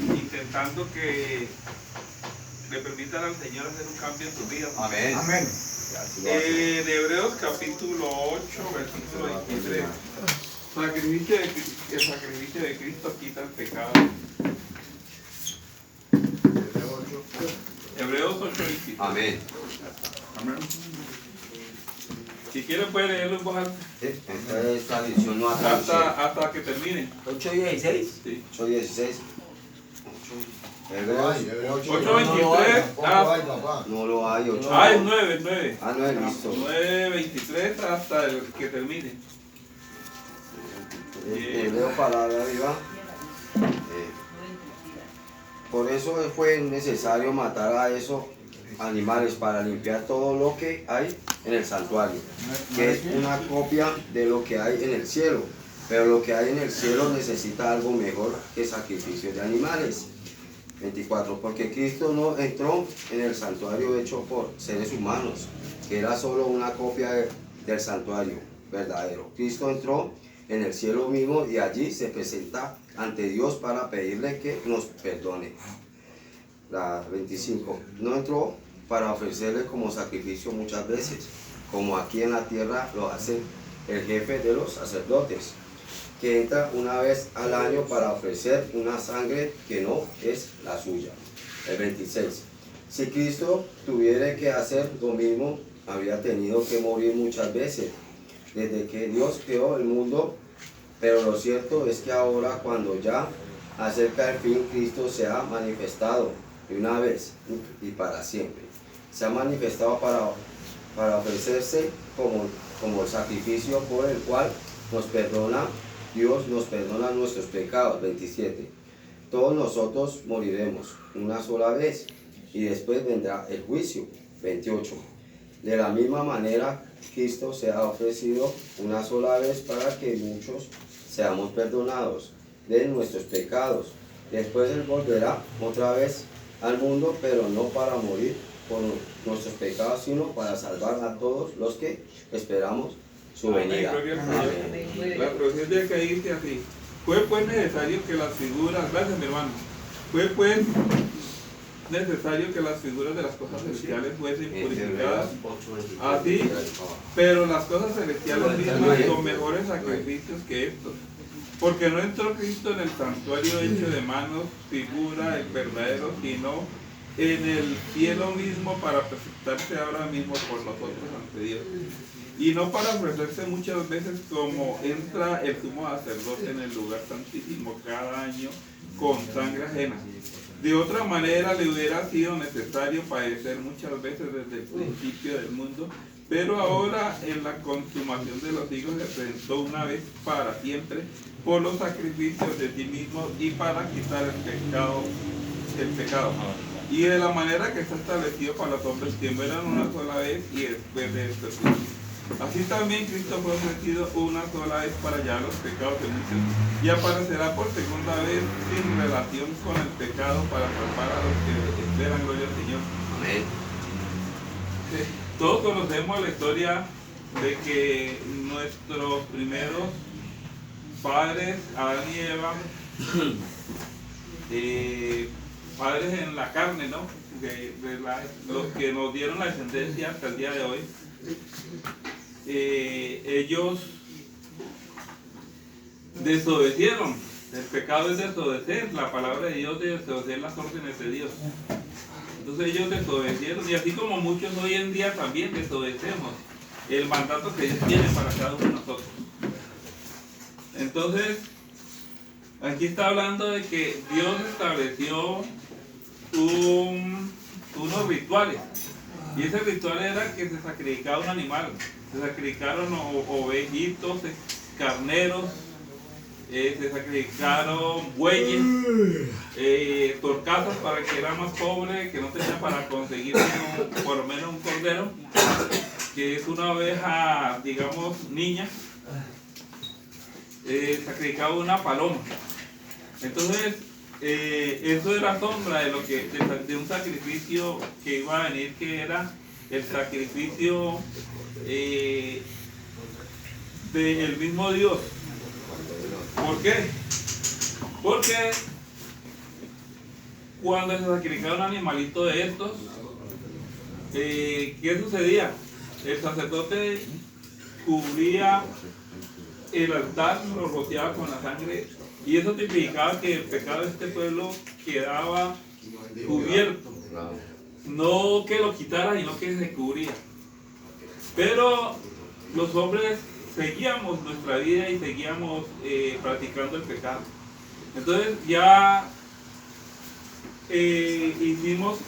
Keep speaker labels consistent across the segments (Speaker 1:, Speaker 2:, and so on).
Speaker 1: intentando que le permitan al Señor hacer un cambio en tu vida.
Speaker 2: Amén.
Speaker 3: Amén.
Speaker 1: En Hebreos capítulo 8, versículo 23. El sacrificio de Cristo quita el pecado. Hebreos 8, 23.
Speaker 2: Amén.
Speaker 3: Amén.
Speaker 1: Si quieren pueden leerlo en voz alta.
Speaker 2: Esta edición no ha traducido.
Speaker 1: Hasta que termine.
Speaker 4: 8:16.
Speaker 1: Sí.
Speaker 2: 8:16. Hebreos
Speaker 1: 8:23.
Speaker 2: no lo hay. 8.
Speaker 1: Ah, es 9, es 9.
Speaker 2: Ah, no es listo.
Speaker 1: 9:23 hasta el que termine.
Speaker 2: Hebreo palabra viva. Por eso fue necesario matar a esos animales para limpiar todo lo que hay en el santuario, que es una copia de lo que hay en el cielo. Pero lo que hay en el cielo necesita algo mejor que sacrificios de animales. 24. Porque Cristo no entró en el santuario hecho por seres humanos, que era solo una copia del santuario verdadero. Cristo entró en el cielo mismo y allí se presenta ante Dios para pedirle que nos perdone. La 25. No entró para ofrecerle como sacrificio muchas veces, como aquí en la tierra lo hace el jefe de los sacerdotes, que entra una vez al año para ofrecer una sangre que no es la suya. El 26. Si Cristo tuviera que hacer lo mismo, habría tenido que morir muchas veces, desde que Dios creó el mundo. Pero lo cierto es que ahora, cuando ya acerca el fin, Cristo se ha manifestado de una vez y para siempre. Se ha manifestado para ofrecerse como el sacrificio por el cual Dios nos perdona nuestros pecados. 27. Todos nosotros moriremos una sola vez y después vendrá el juicio. 28. De la misma manera, Cristo se ha ofrecido una sola vez para que muchos seamos perdonados de nuestros pecados. Después Él volverá otra vez al mundo, pero no para morir por nuestros pecados, sino para salvar a todos los que esperamos su venida.
Speaker 1: Amén. La profecía que dice así: fue pues necesario que las figuras, gracias mi hermano, fue pues necesario que las figuras de las cosas celestiales fuesen purificadas así, pero las cosas celestiales mismas son mejores sacrificios que estos. Porque no entró Cristo en el santuario hecho de manos, figura el verdadero, sino en el cielo mismo para presentarse ahora mismo por nosotros ante Dios. Y no para ofrecerse muchas veces como entra el sumo sacerdote en el lugar santísimo cada año con sangre ajena. De otra manera le hubiera sido necesario padecer muchas veces desde el principio del mundo, pero ahora en la consumación de los siglos se presentó una vez para siempre por los sacrificios de sí mismo y para quitar el pecado. Y de la manera que está establecido para los hombres que mueran una sola vez y después de esto. Así también Cristo fue ofrecido una sola vez para llevar los pecados de muchos y aparecerá por segunda vez sin relación con el pecado para salvar a los que esperan, gloria al Señor.
Speaker 2: Amén.
Speaker 1: Todos conocemos la historia de que nuestros primeros padres, Adán y Eva, padres en la carne, ¿no? Los que nos dieron la descendencia hasta el día de hoy, ellos desobedecieron. El pecado es desobedecer la palabra de Dios, de desobedecer las órdenes de Dios. Entonces ellos desobedecieron, y así como muchos hoy en día también desobedecemos el mandato que Dios tiene para cada uno de nosotros. Entonces, aquí está hablando de que Dios estableció unos rituales, y ese ritual era que se sacrificaba un animal. Se sacrificaron ovejitos, carneros, se sacrificaron bueyes, torcasas para el que era más pobre, que no tenía para conseguir por lo menos un cordero, que es una oveja, digamos, niña. Sacrificaba una paloma. Entonces, eso era sombra de un sacrificio que iba a venir, que era el sacrificio del mismo Dios. ¿Por qué? Porque cuando se sacrificaba un animalito de estos, ¿qué sucedía? El sacerdote cubría el altar, lo rociaba con la sangre, y eso tipificaba que el pecado de este pueblo quedaba cubierto. No que lo quitara, sino que se cubría. Pero los hombres seguíamos nuestra vida y seguíamos practicando el pecado. Entonces ya hicimos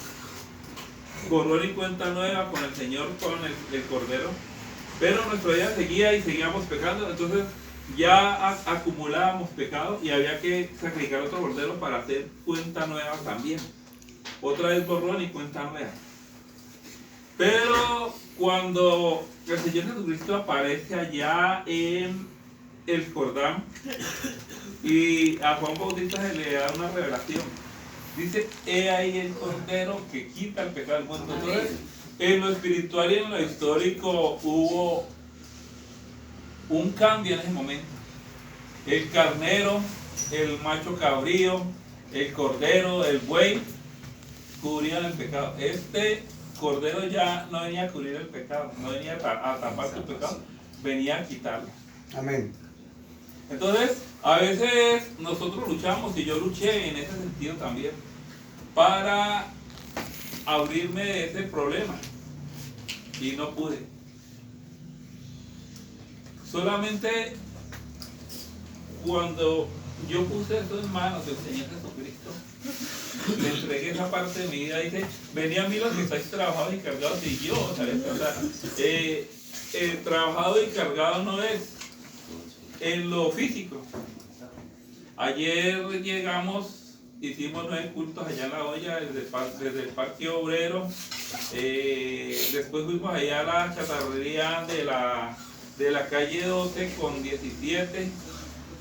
Speaker 1: borrón y cuenta nueva con el Señor, con el Cordero, pero nuestra vida seguía y seguíamos pecando. Entonces ya acumulábamos pecado y había que sacrificar otro cordero para hacer cuenta nueva también. Otra vez borrón y cuenta nueva. Pero cuando el Señor Jesucristo aparece allá en el Jordán y a Juan Bautista se le da una revelación, dice: he ahí el Cordero que quita el pecado del mundo. Entonces, en lo espiritual y en lo histórico hubo un cambio en ese momento. El carnero, el macho cabrío, el cordero, el buey cubrían el pecado. Este cordero ya no venía a cubrir el pecado, no venía a tapar tu pecado, venía a quitarlo.
Speaker 3: Amén.
Speaker 1: Entonces, a veces nosotros luchamos, y yo luché en ese sentido también, para abrirme de ese problema, y no pude. Solamente cuando yo puse eso en manos del Señor Jesucristo, le entregué esa parte de mi vida, dice: venid a mí los que estáis trabajados y cargados, y yo, ¿sabes? O sea, trabajado y cargado no es en lo físico. Ayer llegamos, hicimos 9 cultos allá en La Olla, desde el Parque Obrero. Después fuimos allá a la chatarrería de la calle 12 con 17.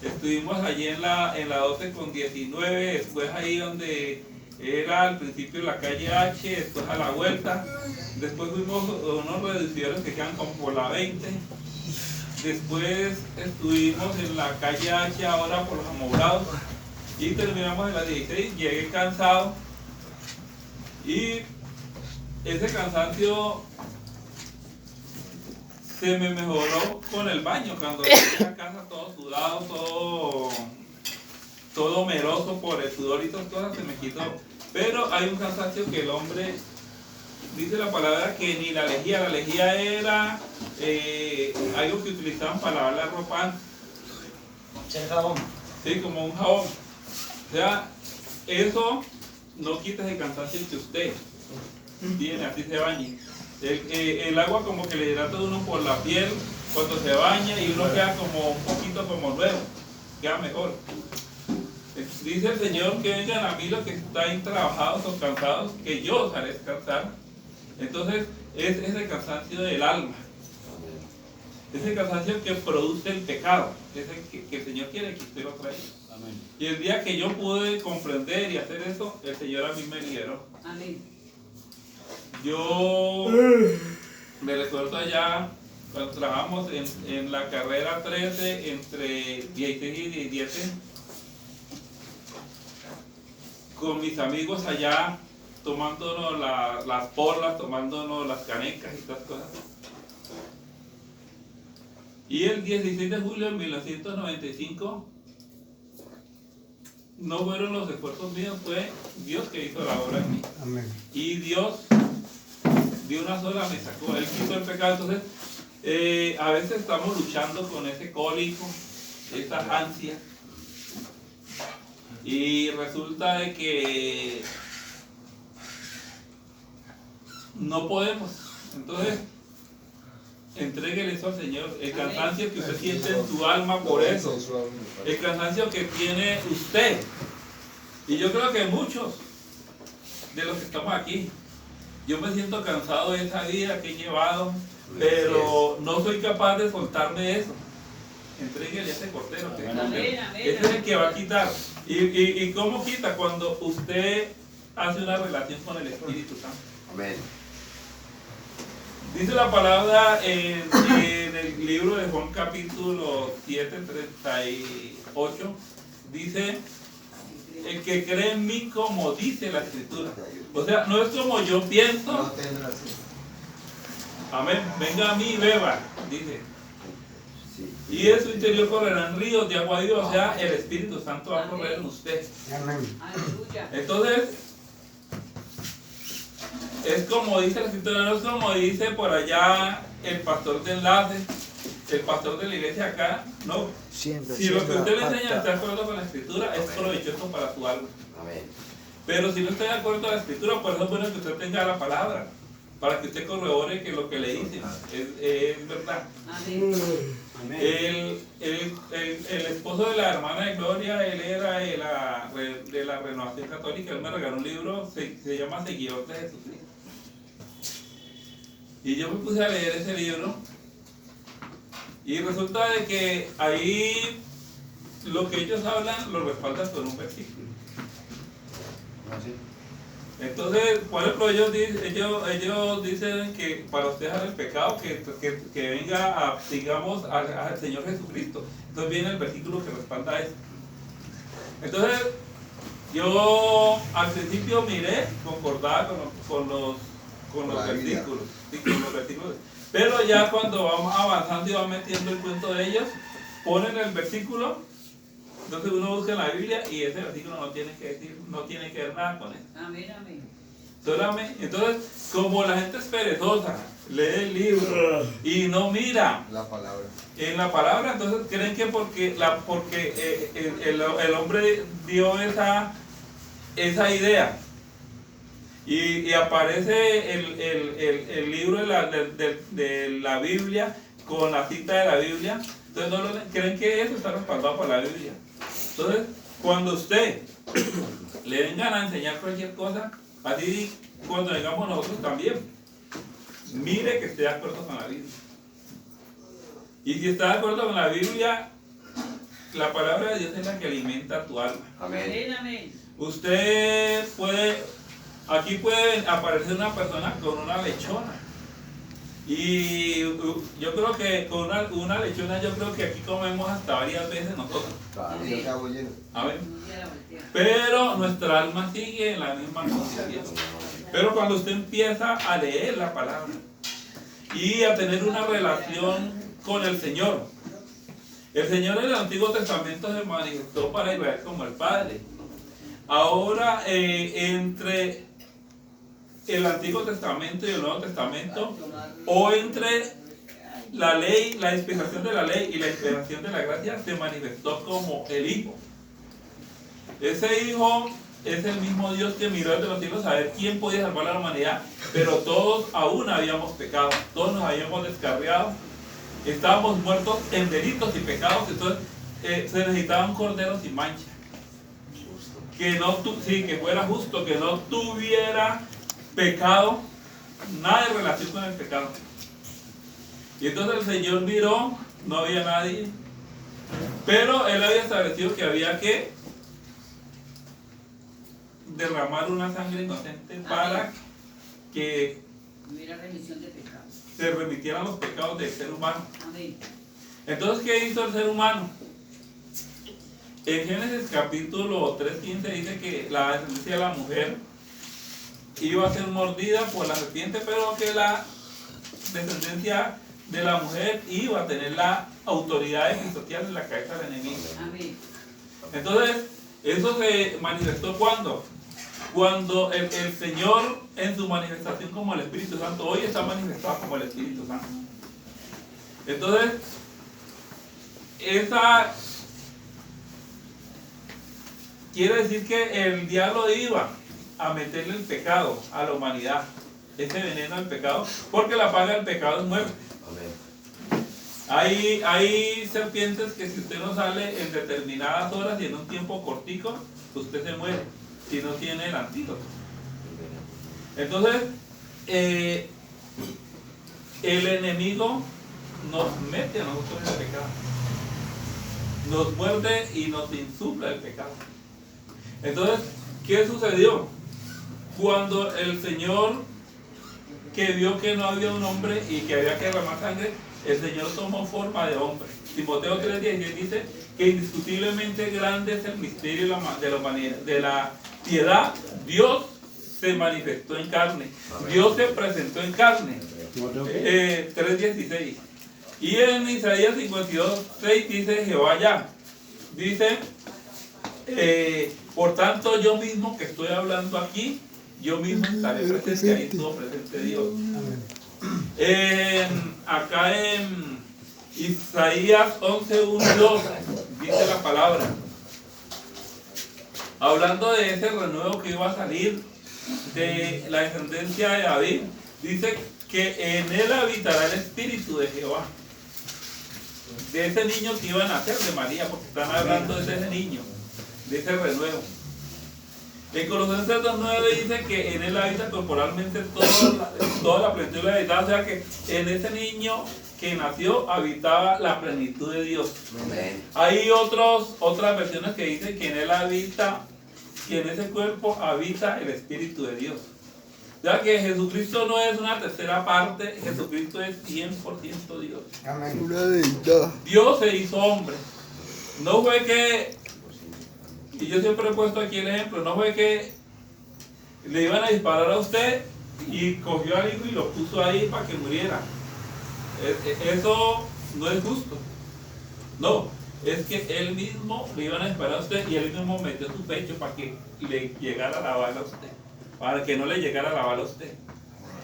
Speaker 1: Estuvimos allí en la 12 con 19, después ahí donde era al principio la calle H, después a la vuelta. Después fuimos a unos reducidores que quedan como por la 20. Después estuvimos en la calle H ahora por los Amobrados. Y terminamos en la 16, llegué cansado. Y ese cansancio se me mejoró con el baño, cuando llegué a casa todo sudado, todo meroso por el sudor y todas cosas, se me quitó. Pero hay un cansancio que el hombre, dice la palabra que ni la lejía era algo que utilizaban para lavar la ropa antes.
Speaker 3: El jabón.
Speaker 1: Sí, como un jabón. O sea, eso no quita ese cansancio que usted tiene, así se bañe. El agua como que le hidrata a uno por la piel cuando se baña, y uno queda como un poquito como nuevo, queda mejor. Dice el Señor que vengan a mí los que están trabajados o cansados, que yo os haré descansar. Entonces es ese cansancio del alma, ese cansancio que produce el pecado, ese que el Señor quiere que usted lo traiga. Amén. Y el día que yo pude comprender y hacer eso, el Señor a mí me liberó. Amén. Yo me recuerdo allá cuando trabajamos en la carrera 13 entre 16 y 17, con mis amigos allá, tomándonos las porras, tomándonos las canecas y todas cosas. Y el 16 de julio de 1995, no fueron los esfuerzos míos, fue Dios que hizo la obra en mí. Amén. Y Dios de una sola me sacó, Él quitó el pecado. Entonces, a veces estamos luchando con ese cólico, esa ansia, y resulta de que no podemos. Entonces, entréguele eso al Señor. El cansancio que usted siente en su alma por eso, el cansancio que tiene usted, y yo creo que muchos de los que estamos aquí, yo me siento cansado de esa vida que he llevado, pero no soy capaz de soltarme de eso. Entréguele a ese cordero, ese es el que va a quitar. ¿Y cómo quita? Cuando usted hace una relación con el Espíritu Santo. Amén. Dice la palabra en el libro de Juan capítulo 7, 38, dice el que cree en mí como dice la Escritura. O sea, no es como yo pienso. Amén. Venga a mí y beba, dice. Y en su interior correrán ríos de agua viva, o sea, el Espíritu Santo va a correr en usted. Entonces, es como dice la Escritura, no es como dice por allá el pastor de enlace, el pastor de la iglesia acá, no. Si lo que usted le enseña está de acuerdo con la Escritura, es provechoso para su alma. Pero si no está de acuerdo con la Escritura, por eso es bueno que usted tenga la palabra, para que usted corrobore que lo que le dice es verdad. El esposo de la hermana de Gloria, él era de la Renovación Católica, él me regaló un libro, se llama Seguidor de Jesucristo. Y yo me puse a leer ese libro y resulta de que ahí lo que ellos hablan lo respaldan con un versículo. Entonces, por ejemplo, ellos dicen que para usted dejar el pecado, que venga digamos, al Señor Jesucristo. Entonces viene el versículo que respalda eso. Entonces, yo al principio miré, concordaba con los versículos, sí, con los versículos. Pero ya cuando vamos avanzando y va metiendo el cuento de ellos, ponen el versículo. Entonces uno busca en la Biblia y ese versículo no tiene que ver nada con eso.
Speaker 4: Amén, amén.
Speaker 1: Solamente, entonces, como la gente es perezosa, lee el libro y no mira
Speaker 2: la palabra.
Speaker 1: En la palabra, entonces creen que porque el hombre dio esa idea y aparece el libro de la Biblia con la cita de la Biblia, entonces creen que eso está respaldado por la Biblia. Entonces, cuando usted le vengan a enseñar cualquier cosa, así cuando vengamos nosotros también, mire que esté de acuerdo con la Biblia. Y si está de acuerdo con la Biblia, la palabra de Dios es la que alimenta tu alma.
Speaker 4: Amén, amén.
Speaker 1: Usted aquí puede aparecer una persona con una lechona. Y yo creo que con una lechona, yo creo que aquí comemos hasta varias veces nosotros. A ver. Pero nuestra alma sigue en la misma condición. Pero cuando usted empieza a leer la palabra y a tener una relación con el Señor en el Antiguo Testamento se manifestó para Israel como el Padre. Ahora, entre el Antiguo Testamento y el Nuevo Testamento, o entre la ley, la dispensación de la ley y la dispensación de la gracia, se manifestó como el Hijo. Ese Hijo es el mismo Dios que miró desde los cielos a ver quién podía salvar a la humanidad, pero todos aún habíamos pecado, todos nos habíamos descarriado, estábamos muertos en delitos y pecados, entonces se necesitaban corderos sin mancha, que fuera justo, que no tuviera pecado, nada de relación con el pecado. Y entonces el Señor miró, no había nadie, pero Él había establecido que había que derramar una sangre inocente para que
Speaker 4: hubiera remisión de pecados.
Speaker 1: Se remitieran los pecados del ser humano.
Speaker 4: Amén.
Speaker 1: Entonces, ¿qué hizo el ser humano? En Génesis capítulo 3:15 dice que la descendencia de la mujer iba a ser mordida por la serpiente, pero que la descendencia de la mujer iba a tener la autoridad de pisotear en la cabeza del enemigo.
Speaker 4: Amén.
Speaker 1: Entonces, eso se manifestó cuando el Señor en su manifestación como el Espíritu Santo, hoy está manifestado como el Espíritu Santo. Entonces, esa quiere decir que el diablo iba a meterle el pecado a la humanidad, ese veneno al pecado, porque la paga del pecado es muerte. Hay serpientes que si usted no sale en determinadas horas y en un tiempo cortico, usted se muere si no tiene el antídoto. Entonces, el enemigo nos mete a nosotros en el pecado, nos muerde y nos insufla el pecado. Entonces, ¿qué sucedió? Cuando el Señor, que vio que no había un hombre y que había que derramar sangre, el Señor tomó forma de hombre. Timoteo 3:16 dice que indiscutiblemente grande es el misterio de la humanidad, de la piedad. Dios se manifestó en carne. Dios se presentó en carne. 3:16. Y en Isaías 52:6 dice Jehová ya. Dice, por tanto yo mismo que estoy hablando aquí, yo mismo estaré presente, ahí estuvo presente Dios. Acá en Isaías 11:1-2 dice la palabra, hablando de ese renuevo que iba a salir de la descendencia de David, dice que en él habitará el espíritu de Jehová, de ese niño que iba a nacer de María, porque están hablando de ese niño, de ese renuevo. En Colosenses 2:9 dice que en él habita corporalmente toda la plenitud de la deidad, o sea que en ese niño que nació habitaba la plenitud de Dios.
Speaker 2: Amén.
Speaker 1: Hay otras versiones que dicen que en él habita, que en ese cuerpo habita el Espíritu de Dios. Ya que Jesucristo no es una tercera parte, Jesucristo es 100% Dios.
Speaker 3: Amén.
Speaker 5: Una deidad.
Speaker 1: Dios se hizo hombre. No fue que, y yo siempre he puesto aquí el ejemplo, no fue que le iban a disparar a usted y cogió al hijo y lo puso ahí para que muriera. Eso no es justo. No, es que él mismo le iban a disparar a usted y él mismo metió su pecho para que le llegara la bala a usted. Para que no le llegara la bala a usted.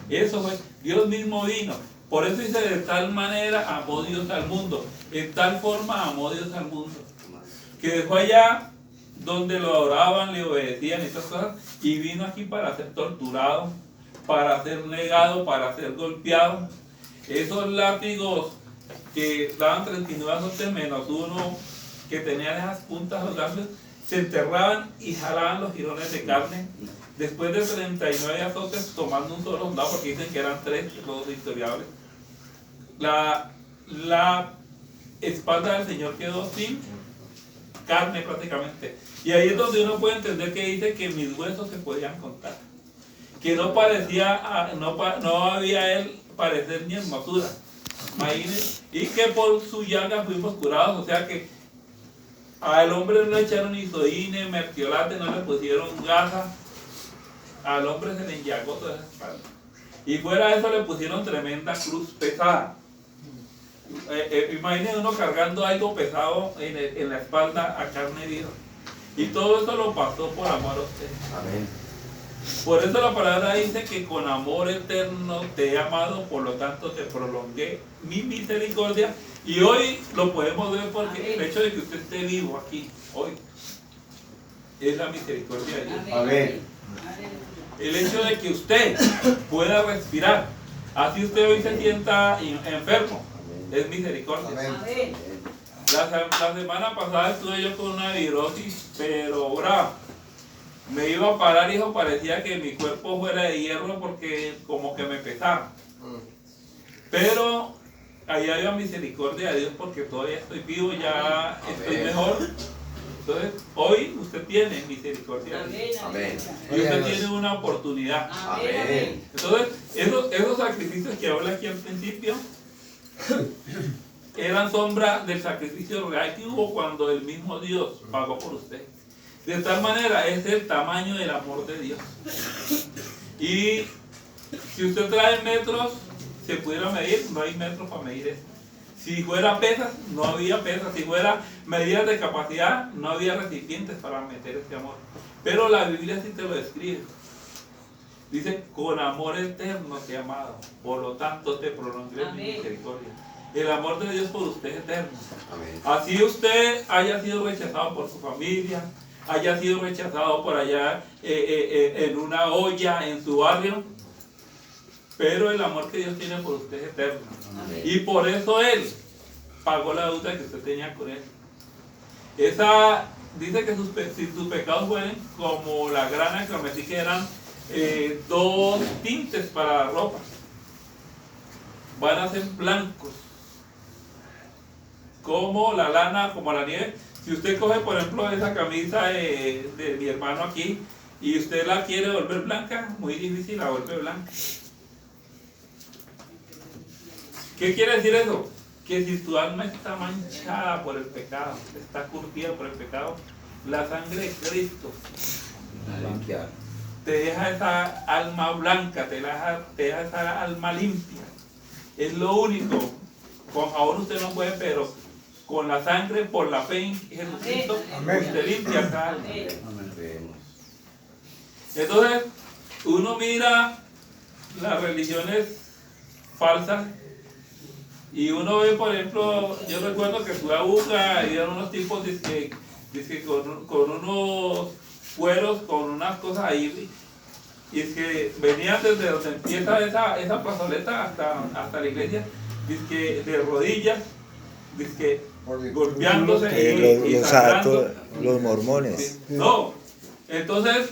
Speaker 1: Eso fue, Dios mismo vino. Por eso dice, de tal manera amó Dios al mundo. En tal forma amó Dios al mundo. Que dejó allá donde lo adoraban, le obedecían y estas cosas, y vino aquí para ser torturado, para ser negado, para ser golpeado. Esos látigos que daban 39 azotes menos uno, que tenían esas puntas los labios, se enterraban y jalaban los jirones de carne. Después de 39 azotes, tomando un solo lado, porque dicen que eran 3 los historiadores, la espalda del Señor quedó sin carne prácticamente. Y ahí es donde uno puede entender que dice que mis huesos se podían contar. Que no parecía, no había él parecer ni hermosura. Imagínense. Y que por su llaga fuimos curados. O sea que al hombre no le echaron isoine, mertiolate, no le pusieron gasa. Al hombre se le enllagó toda esa espalda. Y fuera de eso le pusieron tremenda cruz pesada. Imaginen uno cargando algo pesado en la espalda a carne viva. Y todo eso lo pasó por amor a usted.
Speaker 2: Amén.
Speaker 1: Por eso la palabra dice que con amor eterno te he amado, por lo tanto te prolongué mi misericordia. Y hoy lo podemos ver porque el hecho de que usted esté vivo aquí, hoy, es la misericordia de Dios.
Speaker 2: Amén.
Speaker 1: El hecho de que usted pueda respirar, así usted hoy se sienta enfermo, es misericordia.
Speaker 3: Amén.
Speaker 1: La semana pasada estuve yo con una virosis, pero brava. Me iba a parar, hijo, parecía que mi cuerpo fuera de hierro porque como que me pesaba. Pero allá había misericordia de Dios porque todavía estoy vivo, ya estoy mejor. Entonces, hoy usted tiene misericordia de Dios.
Speaker 2: Amén.
Speaker 1: Y usted tiene una oportunidad.
Speaker 2: Amén.
Speaker 1: Entonces, esos sacrificios que habla aquí al principio eran sombra del sacrificio real que hubo cuando el mismo Dios pagó por usted. De tal manera es el tamaño del amor de Dios. Y si usted trae metros, se pudiera medir, no hay metros para medir eso. Si fuera pesas, no había pesas. Si fuera medidas de capacidad, no había recipientes para meter ese amor. Pero la Biblia sí te lo describe. Dice, con amor eterno te he amado, por lo tanto te prolongué mi misericordia. El amor de Dios por usted es eterno.
Speaker 2: Amén.
Speaker 1: Así usted haya sido rechazado por su familia, haya sido rechazado por allá en una olla en su barrio, pero el amor que Dios tiene por usted es eterno.
Speaker 2: Amén.
Speaker 1: Y por eso Él pagó la deuda que usted tenía con Él. Esa dice que si sus pecados fueran como la grana de carmesí, que eran 2 tintes para la ropa, van a ser blancos como la lana, como la nieve. Si usted coge, por ejemplo, esa camisa de mi hermano aquí y usted la quiere volver blanca, muy difícil la vuelve blanca. ¿Qué quiere decir eso? Que si tu alma está manchada por el pecado, está curtida por el pecado, la sangre de Cristo
Speaker 2: Limpiar.
Speaker 1: te deja esa alma blanca, te deja esa alma limpia. Es lo único. Con jabón usted no puede, pero con la sangre, por la fe en Jesucristo,
Speaker 3: Amén.
Speaker 1: usted limpia esa alma.
Speaker 2: Creemos.
Speaker 1: Entonces, uno mira las religiones falsas y uno ve, por ejemplo, yo recuerdo que fui a Buga y eran unos tipos dizque con unos cueros, con unas cosas ahí, y es que venían desde donde empieza esa plazoleta hasta la iglesia, dizque de rodillas, dizque golpeándose y sangrando.
Speaker 5: Los mormones.
Speaker 1: Sí. No, entonces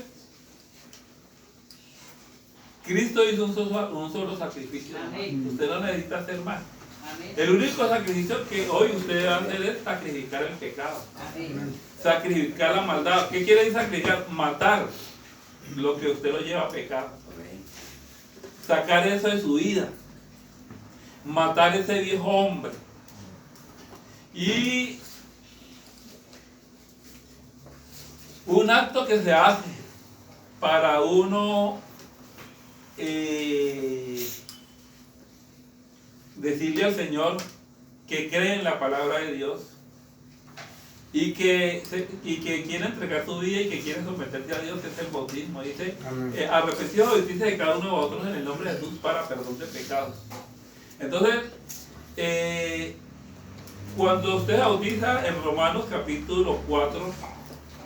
Speaker 1: Cristo hizo un solo sacrificio.
Speaker 4: Amén.
Speaker 1: Usted no necesita hacer más.
Speaker 4: Amén.
Speaker 1: El único sacrificio que hoy usted debe hacer es sacrificar el pecado,
Speaker 4: Amén.
Speaker 1: sacrificar la maldad. ¿Qué quiere decir sacrificar? Matar lo que usted lo lleva a pecar.
Speaker 2: Amén.
Speaker 1: Sacar eso de su vida. Matar ese viejo hombre. Y un acto que se hace para uno decirle al Señor que cree en la palabra de Dios y que quiere entregar su vida y que quiere someterse a Dios, es el bautismo. Dice,
Speaker 3: Amén.
Speaker 1: arrepentidos bautice de cada uno de vosotros en el nombre de Jesús para perdón de pecados. Entonces, cuando usted bautiza en Romanos capítulo 4,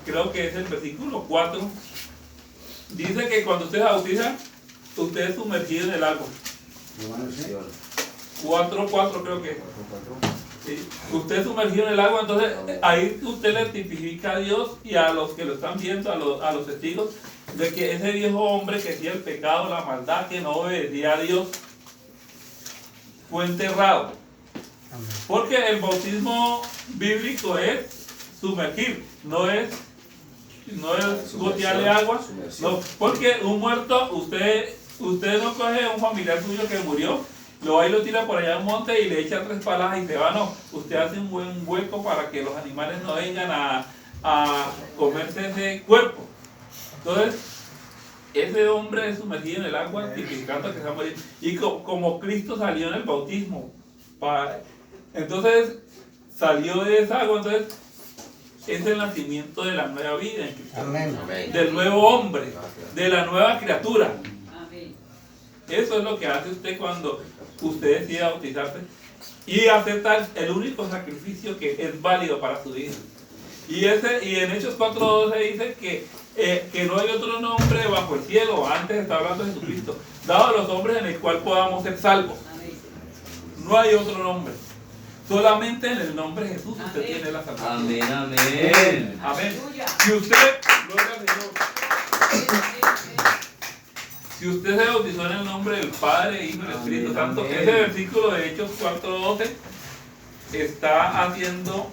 Speaker 1: creo que es el versículo 4, dice que cuando usted bautiza, usted es sumergido en el agua. 4:4 creo que es. Sí. Usted es sumergido en el agua, entonces ahí usted le tipifica a Dios y a los que lo están viendo, a los testigos, de que ese viejo hombre que hacía el pecado, la maldad, que no obedecía a Dios, fue enterrado. Porque el bautismo bíblico es sumergir, no es gotearle agua. No, porque un muerto, usted no coge a un familiar suyo que murió, lo va y lo tira por allá al monte y le echa 3 palas y se va. No, usted hace un buen hueco para que los animales no vengan a comerse ese cuerpo. Entonces, ese hombre es sumergido en el agua, tipificando que se va a morir. Y como Cristo salió en el bautismo, entonces salió de esa agua, entonces es el nacimiento de la nueva vida en Cristo.
Speaker 3: Amén.
Speaker 1: Del nuevo hombre, de la nueva criatura.
Speaker 4: Amén.
Speaker 1: Eso es lo que hace usted cuando usted decide bautizarse y aceptar el único sacrificio que es válido para su vida. Y en Hechos 4:12 dice que no hay otro nombre bajo el cielo, antes está hablando de Jesucristo, dado a los hombres en el cual podamos ser salvos.
Speaker 4: Amén.
Speaker 1: No hay otro nombre. Solamente en el nombre de Jesús usted
Speaker 4: Amén.
Speaker 1: tiene la salvación.
Speaker 6: Amén, amén.
Speaker 1: Amén.
Speaker 4: Aleluya.
Speaker 1: Si usted, gloria al Señor, si usted se bautizó en el nombre del Padre, Hijo y del Espíritu
Speaker 6: Amén,
Speaker 1: Santo,
Speaker 6: amén.
Speaker 1: ese versículo de Hechos 4:12 está haciendo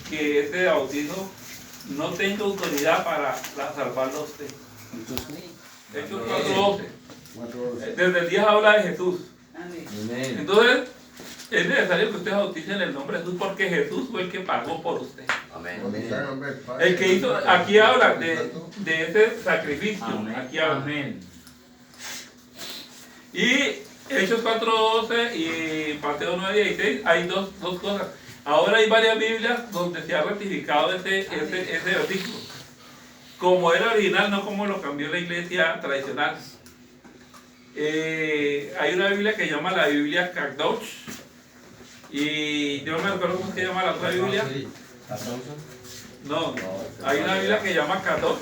Speaker 1: que ese bautizo no tenga autoridad para salvarlo a usted. Hechos 4:12. Desde el 10 habla de Jesús.
Speaker 4: Amén.
Speaker 6: Amén.
Speaker 1: Entonces, es necesario que usted bautice en el nombre de Jesús porque Jesús fue el que pagó por usted.
Speaker 2: Amén.
Speaker 1: El que hizo, aquí habla de ese sacrificio.
Speaker 6: Amén.
Speaker 1: Aquí habla.
Speaker 6: Amén.
Speaker 1: Y Hechos 4:12 y Mateo 9:16 hay dos cosas. Ahora hay varias Biblias donde se ha ratificado ese versículo. Como era original, no como lo cambió la iglesia tradicional. Hay una Biblia que se llama la Biblia Kadosh. Y yo no me acuerdo cómo se llama la otra Biblia. No, hay una Biblia que se llama Kadosh,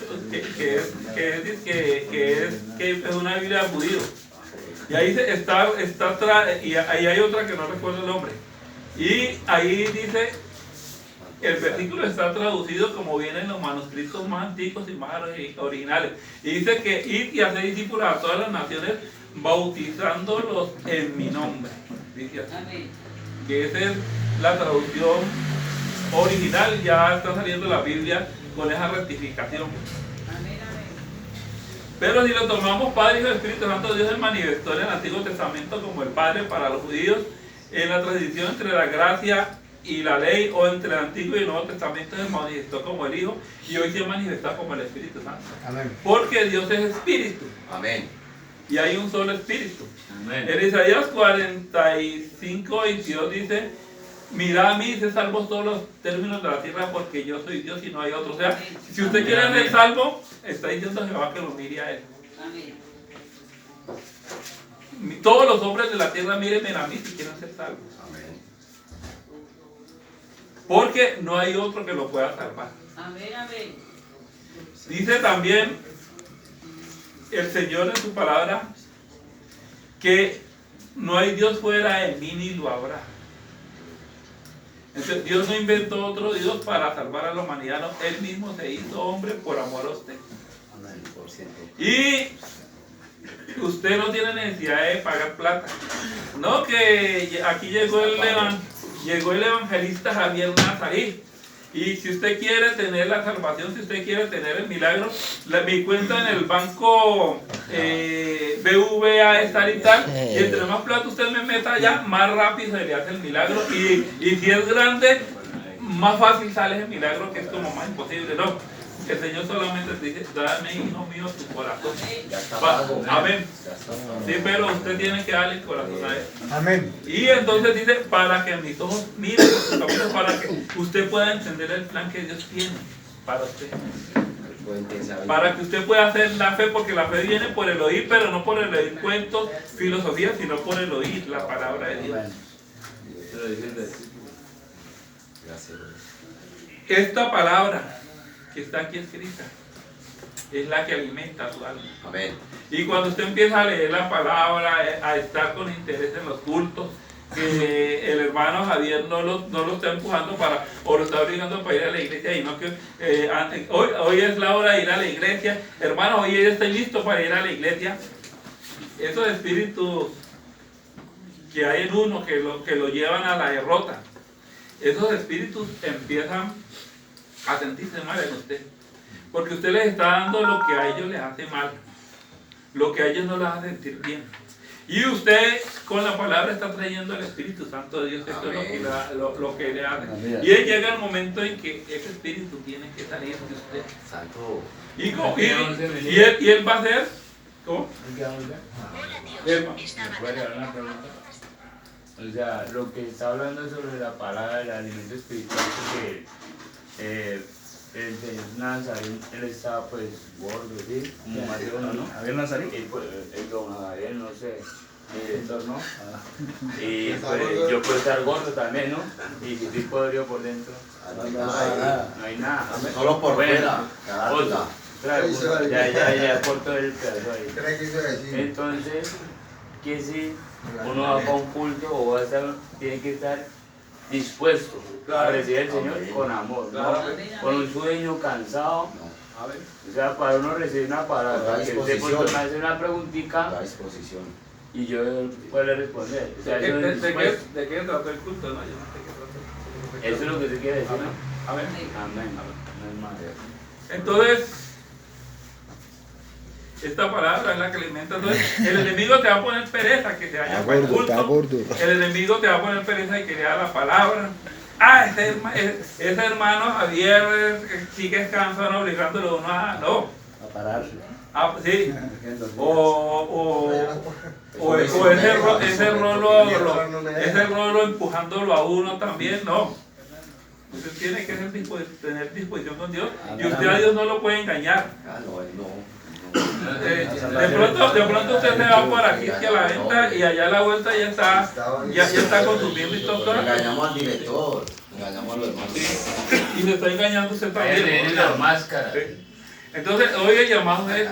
Speaker 1: que es una Biblia judío. Y ahí y ahí hay otra que no recuerdo el nombre. Y ahí dice, el versículo está traducido como viene en los manuscritos más antiguos y más originales. Y dice que id y haced discípulos a todas las naciones, bautizándolos en mi nombre. Dice así.
Speaker 4: Amén.
Speaker 1: Que esa es la traducción original, ya está saliendo la Biblia con esa rectificación.
Speaker 4: Amén. Amén.
Speaker 1: Pero si lo tomamos Padre, Hijo y Espíritu Santo, Dios se manifestó en el Antiguo Testamento como el Padre para los judíos, en la transición entre la gracia y la ley, o entre el Antiguo y el Nuevo Testamento, se manifestó como el Hijo y hoy se manifiesta como el Espíritu Santo.
Speaker 3: Amén.
Speaker 1: Porque Dios es Espíritu
Speaker 6: Amén.
Speaker 1: y hay un solo Espíritu.
Speaker 6: Amén.
Speaker 1: En Isaías 45, 22 dice: mirad a mí y sé salvos todos los términos de la tierra, porque yo soy Dios y no hay otro. O sea, si usted quiere ser salvo, está diciendo a Jehová que lo mire a él.
Speaker 4: Amén.
Speaker 1: Todos los hombres de la tierra mírenme a mí si quieren ser salvos.
Speaker 2: Amén.
Speaker 1: Porque no hay otro que lo pueda salvar.
Speaker 4: Amén, amén.
Speaker 1: Dice también el Señor en su palabra que no hay Dios fuera de mí ni lo habrá. Entonces, Dios no inventó otro Dios para salvar a la humanidad, no. Él mismo se hizo hombre por amor a usted.
Speaker 2: Amén, por ciento.
Speaker 1: Y usted no tiene necesidad de pagar plata. No, que aquí llegó el evangelista Javier Nazarí. Y si usted quiere tener la salvación, si usted quiere tener el milagro, mi cuenta en el banco BVA es tal y tal. Y entre más plata usted me meta allá, más rápido se le hace el milagro. Y si es grande, más fácil sale el milagro, que es como más imposible. No. El Señor solamente te dice: dame, hijo mío, tu corazón.
Speaker 2: Ya está
Speaker 1: Va,
Speaker 2: pago.
Speaker 1: amén.
Speaker 2: Ya está pago.
Speaker 1: Sí, pero usted tiene que darle el corazón a él.
Speaker 3: Amén.
Speaker 1: Y entonces dice: para que mis ojos miren sus caminos, para que usted pueda entender el plan que Dios tiene para usted. Para que usted pueda hacer la fe, porque la fe viene por el oír, pero no por el oír cuentos, filosofía, sino por el oír la palabra de Dios.
Speaker 2: Gracias.
Speaker 1: Esta palabra que está aquí escrita es la que alimenta su alma.
Speaker 2: Amén.
Speaker 1: Y cuando usted empieza a leer la palabra, a estar con interés en los cultos, que el hermano Javier no lo está empujando para, o lo está obligando para ir a la iglesia, y no que hoy es la hora de ir a la iglesia, hermano, hoy ya estoy listo para ir a la iglesia. Esos espíritus que hay en uno que lo llevan a la derrota, esos espíritus empiezan a sentirse mal en usted, porque usted les está dando lo que a ellos les hace mal, lo que a ellos no les hace sentir bien, y usted con la palabra está trayendo el Espíritu Santo de Dios. Esto es lo que le hace. Y ahí llega el momento en que ese espíritu tiene que salir de usted,
Speaker 2: Santo.
Speaker 1: y él va a hacer ¿cómo? Él va-
Speaker 5: ¿Me puede dar una pregunta? O sea, lo que está hablando sobre la palabra del alimento espiritual, porque el señor Nazarín, él estaba pues gordo, ¿sí? Como más de uno, ¿no?
Speaker 6: Javier Nazarí.
Speaker 5: Y pues, el don Javier, no sé, mi director, ¿no? Y pues yo puedo estar gordo también, ¿no? Y si estoy podrido por dentro, no hay nada.
Speaker 2: Solo por
Speaker 5: Bueno,
Speaker 2: fuera.
Speaker 5: otro. Claro, ya corto el pedazo ahí.
Speaker 3: ¿Qué quiso decir?
Speaker 5: Entonces, que si uno va para un culto o va a estar, tiene que estar dispuesto a recibir al Señor con amor, ¿no? Con un sueño cansado.
Speaker 1: A ver.
Speaker 5: O sea, para uno recibir una palabra,
Speaker 2: Con la
Speaker 5: que usted
Speaker 2: disposición.
Speaker 5: me hace una preguntita
Speaker 2: A disposición.
Speaker 5: y yo puedo responder. O sea, eso es
Speaker 1: ¿De
Speaker 5: dispuesto.
Speaker 1: qué trató el culto? No, yo no sé qué trató el culto.
Speaker 5: Eso es lo que se quiere decir, ¿no?
Speaker 1: Amén.
Speaker 5: Amén. No es más.
Speaker 1: Entonces, esta palabra es la que alimenta. Entonces, el enemigo te va a poner pereza que te vaya para el culto. El enemigo te va a poner pereza y que lea la palabra. Ese hermano Javier sigue descansando, obligándolo a uno a... No.
Speaker 3: A pararse.
Speaker 1: Sí. O ese rolo empujándolo a uno también, no. Usted tiene que tener disposición con Dios, y usted a Dios no lo puede engañar.
Speaker 2: Ah, no, él no.
Speaker 1: De pronto usted se va por aquí hacia la venta y allá a la vuelta ya está consumiendo y todo.
Speaker 2: Engañamos al director. Engañamos a los demás.
Speaker 1: Y se está engañando usted también.
Speaker 5: Vienen las máscaras.
Speaker 1: Entonces, hoy el llamado es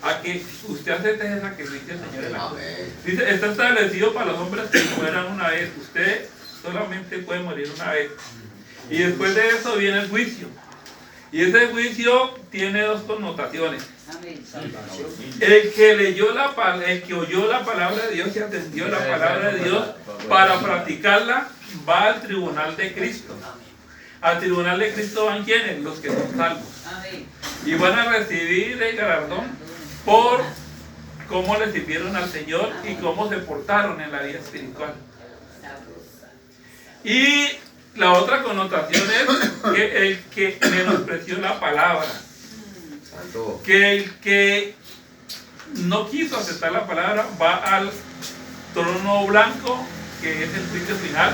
Speaker 1: a que usted acepte ese sacrificio, Señor, en la cruz.
Speaker 2: Amén.
Speaker 1: Dice, está establecido para los hombres que mueran una vez. Usted solamente puede morir una vez. Y después de eso viene el juicio. Y ese juicio tiene dos connotaciones.
Speaker 4: Amén.
Speaker 1: El que oyó la palabra de Dios y atendió la palabra de Dios para practicarla, va al tribunal de Cristo. Al tribunal de Cristo van quienes, los que son salvos.
Speaker 4: Amén.
Speaker 1: Y van a recibir el galardón por cómo le sirvieron al Señor y cómo se portaron en la vida espiritual. Y la otra connotación es que el que menospreció la palabra,
Speaker 2: Santo.
Speaker 1: que el que no quiso aceptar la palabra va al trono blanco, que es el juicio final,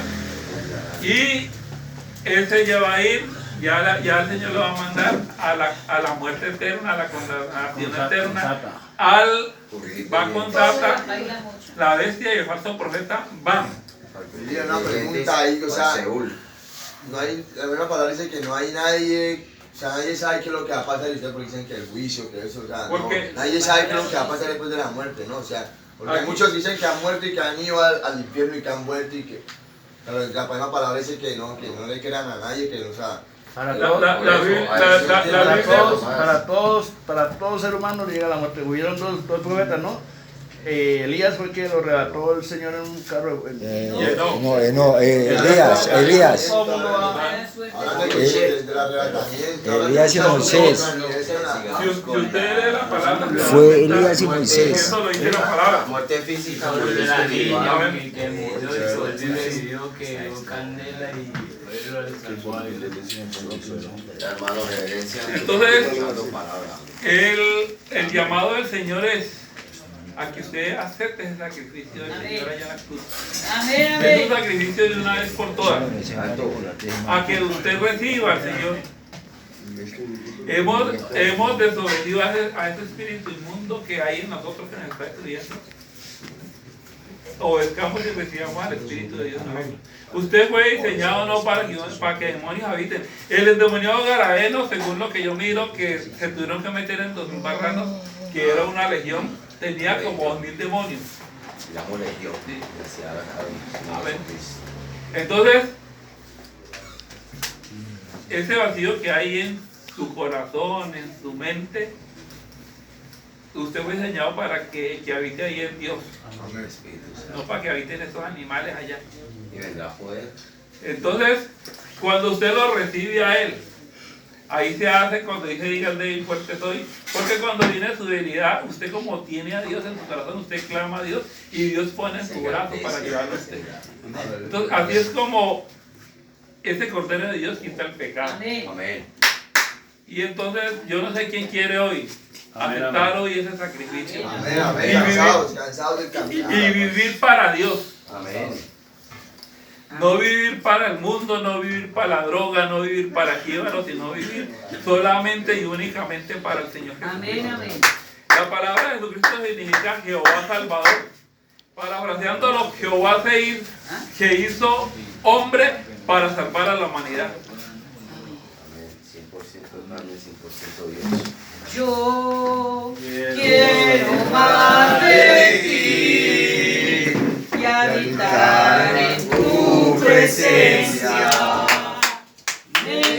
Speaker 1: y ese ya va a ir, ya el Señor lo va a mandar a la muerte eterna, a la condenación eterna, va con Sata,
Speaker 4: Baila mucho.
Speaker 1: la bestia y el falso profeta van.
Speaker 7: Mira, una pregunta ahí, o sea, no hay, la buena palabra dice que no hay nadie, o sea, nadie sabe qué es lo que va a pasar, y ustedes porque dicen que el juicio, que eso, o sea, no, nadie sabe qué es lo que va a pasar después de la muerte, ¿no? O sea, porque
Speaker 1: Aquí.
Speaker 7: muchos dicen que han muerto y que han ido al infierno y que han vuelto y que, pero la buena palabra dice que no le crean a nadie, que, o sea,
Speaker 3: Para todo ser humano le llega la muerte. Hubieron dos profetas, ¿no? Elías fue el que lo relató el Señor en un carro.
Speaker 8: Elías.
Speaker 7: hablando de del arrebatamiento,
Speaker 8: Elías y Moisés.
Speaker 1: Si usted lee la palabra,
Speaker 8: Fue Elías y Moisés.
Speaker 1: eso lo dice la palabra.
Speaker 2: Muerte física,
Speaker 5: Sobre
Speaker 2: muerte
Speaker 5: la
Speaker 2: espiritual.
Speaker 5: niña que murió y sobre el decidió que dio candela y lo salvó a Dios.
Speaker 2: Hermano, reverencia.
Speaker 1: Entonces,
Speaker 2: palabra.
Speaker 1: el llamado del Señor es a que usted acepte ese sacrificio del Señor allá en la cruz.
Speaker 4: Amén,
Speaker 1: Es un
Speaker 4: amén.
Speaker 1: sacrificio de una vez por todas. A que usted reciba al Señor. Hemos desobedecido a ese espíritu inmundo que hay en nosotros que nos está destruyendo. Obedezcamos y recibamos al Espíritu de Dios. Usted fue diseñado no para que demonios habiten. El endemoniado Gadareno, según lo que yo miro, que se tuvieron que meter en 2000 barranos, que era una legión, tenía como 2000 demonios.
Speaker 2: Digamos legión.
Speaker 1: Sí.
Speaker 2: Amén.
Speaker 1: Entonces, ese vacío que hay en su corazón, en su mente, usted fue diseñado para que habite ahí en Dios,
Speaker 2: Amén. Espíritu Santo.
Speaker 1: no para que habiten esos animales allá.
Speaker 2: Y vendrá poder.
Speaker 1: Entonces, cuando usted lo recibe a Él, ahí se hace cuando dice diga débil, fuerte soy, porque cuando viene su debilidad, usted como tiene a Dios en su corazón, usted clama a Dios y Dios pone su brazo para ayudarlo a usted. Entonces, así es como ese Cordero de Dios quita el pecado.
Speaker 4: Amén.
Speaker 2: Amén.
Speaker 1: Y entonces, yo no sé quién quiere hoy aceptar hoy ese sacrificio
Speaker 7: amén, amén, cansados del camino.
Speaker 1: y vivir para Dios.
Speaker 2: Amén.
Speaker 1: No vivir para el mundo, no vivir para la droga, no vivir para Jíbaro, sino vivir solamente y únicamente para el Señor Jesús.
Speaker 4: Amén, amén.
Speaker 1: La palabra de Jesucristo significa Jehová Salvador. Parafraseándolo, Jehová se hizo hombre para salvar a la humanidad.
Speaker 2: Amén. 100% hermano y 100% Dios.
Speaker 4: Yo quiero más de ti y habitar en tu presencia.